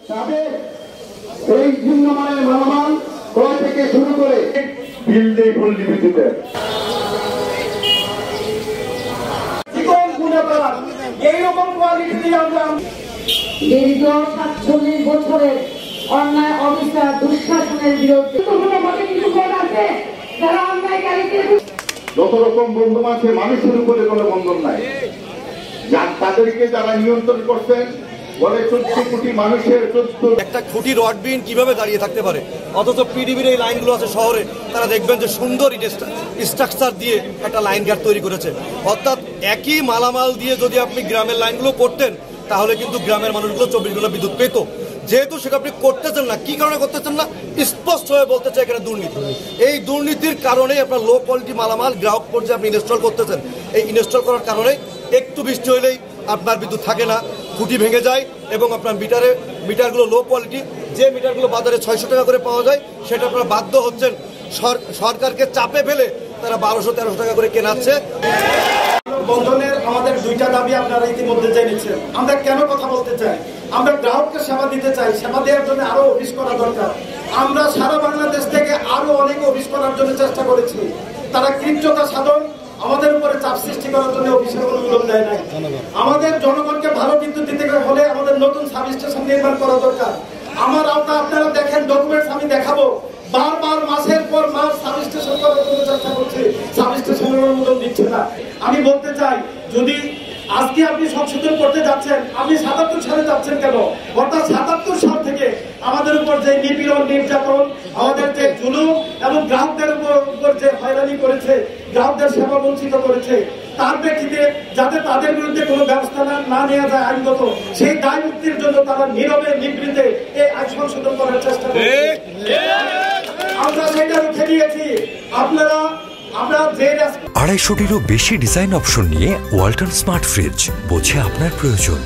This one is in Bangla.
এই নিম্নমানের মালামাল ক্রয় থেকে শুরু করে বিল দেয় পল্লী বিদ্যুতের এইরকম কোয়ালিটি দিয়ে আমরা দীর্ঘ ৪৭ বছরের অন্যায় অবিচার দুঃশাসনের বিরুদ্ধে কিছু কোন আছে যারা অন্যায়কারীকে যত রকম বন্ধন আছে মানুষের উপরে কোনো বন্ধন নাই, তাদেরকে যারা নিয়ন্ত্রণ করছেন বলে ১৪ কোটি মানুষের ১৪ একটা খুঁটি রড বিন কিভাবে দাঁড়িয়ে থাকতে পারে, অথচ পিডিবির এই লাইনগুলো আছে শহরে, তারা দেখবেন যে সুন্দর স্ট্রাকচার দিয়ে একটা লাইন গার্ড তৈরি করেছে। অর্থাৎ একই মালামাল দিয়ে যদি আপনি গ্রামের লাইনগুলো করতেন তাহলে কিন্তু গ্রামের মানুষগুলো ২৪ ঘন্টা বিদ্যুৎ পেত। যেহেতু সেটা আপনি করতেছেন না, কি কারণে করতেছেন না স্পষ্ট হয়ে বলতে চাই এখানে দুর্নীতি। এই দুর্নীতির কারণে আপনার লো কোয়ালিটি মালামাল গ্রাহক পর্যায়ে আপনি ইনস্টল করতেছেন। এই ইনস্টল করার কারণে একটু বৃষ্টি হলেই আপনার বিদ্যুৎ থাকে না, খুঁটি ভেঙে যায় এবং আপনার মিটারগুলো লো কোয়ালিটি, যে মিটারগুলো বাজারে ৬০০ টাকা করে পাওয়া যায় সেটা আপনারা বাধ্য হচ্ছেন সরকারকে চাপে ফেলে তারা ১২০০-১৩০০ টাকা করে কেনাচ্ছে। বন্ধনের আমাদের দুইটা দাবি আপনারা ইতিমধ্যে জেনেছেন। আমরা কেন কথা বলতে চাই, আমরা গ্রাহককে সেবা দিতে চাই, সেবা দেওয়ার জন্য আরো অফিস করা দরকার। আমরা সারা বাংলাদেশ থেকে আরো অনেক অফিস করার জন্য চেষ্টা করেছি, তারা কৃতজ্ঞতা সাধন আমাদের উপরে চাপ সৃষ্টি করার জন্য অফিসের অনুমোদন দেয় নাই। আমাদের জনগণকে ভালো বিদ্যুৎ দিতে হলে আমাদের নতুন সাব স্টেশন নির্মাণ করা দরকার। আমার আওতা আপনারা দেখেন, ডকুমেন্টস আমি দেখাবো, বারবার মাসের পর মাস সাব স্টেশন করার জন্য চেষ্টা করছে, সাব স্টেশনের অনুমোদন দিচ্ছে না। আমি বলতে চাই, যদি আজকে আপনি সংশোধন করতে যাচ্ছেন, আপনি ৭৭ সালে যাচ্ছেন কেন? অর্থাৎ ৭৭ সাল থেকে আমাদের উপর যে নিপীড়ন, নির্যাতন, আমাদের যে জুলুম এবং গ্রাহকদের উপর যে হয়রানি করেছে, গ্রাহকদের সেবা বঞ্চিত করেছে, তার প্রেক্ষিতে যাতে তাদের বিরুদ্ধে কোনো ব্যবস্থা না নেওয়া যায় আইনগত, সেই দায় মুক্তির জন্য তারা নীরবে নিবৃত্তে এই আইন সংশোধন করার চেষ্টা করছে। আমরা সেটা রুখে দিয়েছি। আমরা ২৫০টিরও বেশি ডিজাইন অপশন নিয়ে ওয়ালটন স্মার্ট ফ্রিজ, বোঝে আপনার প্রয়োজন।